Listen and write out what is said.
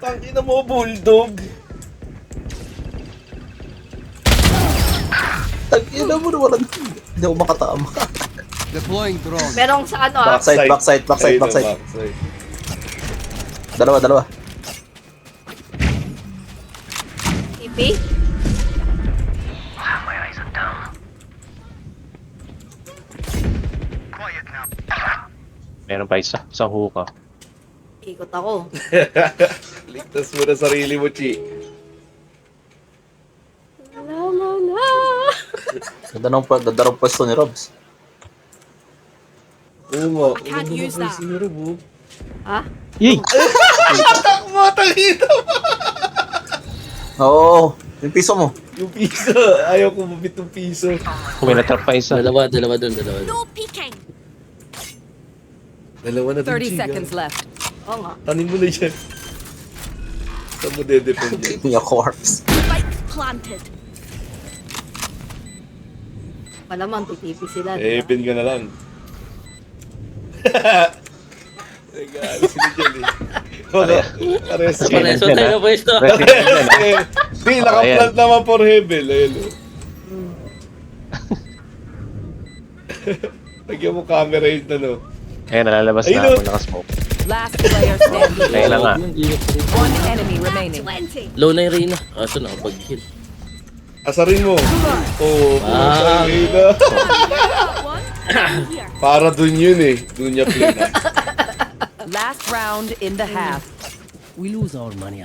Tangina mo, bulldog. Tangina mo na walang... Hindi ako makatama. Deploying drone. Merong sa ano ah. Backside. Ayun, Backside. backside. Dalawa. TP. Meron pa isa. Sa hookah. Ikot ako. Ligtas mo na sarili mo, Chi. La la la. Ganda ng pwesto ni Robs. Oo nga. I can't use that. Ha? Yay! Takmo, tangina mo. Oo. Yung piso mo. Yung piso. Ayaw ko mabit ng piso. Kung may natrap pa isa. Dalawa dun. No peeking. Dalawa na din, 30 Chi. seconds left. Oo nga. Tanin mo na yan. Saan mo dedepend yan? Give me a corpse. Spike planted. Malamang titipi sila. Eh, Diba? pin ka na lang. Teka, ano sila dyan eh. Wala. Pares. Pareso tayo na pwesto. Di, nakaplant naman for Hebel. Ayun o. Lagyan mo camera yun na no. Ayan, nalalabas Ayun, na oh. ako. Nakasmoke. Last player standing. Kaya lang nga. One enemy remaining. 20. Low na yung Reyna. Kaso nakapag-heal. Asarin mo. Oo. Ah. Na. One. Here. Para dun yun eh. Dun niya pina. Last round in the half. We lose our money.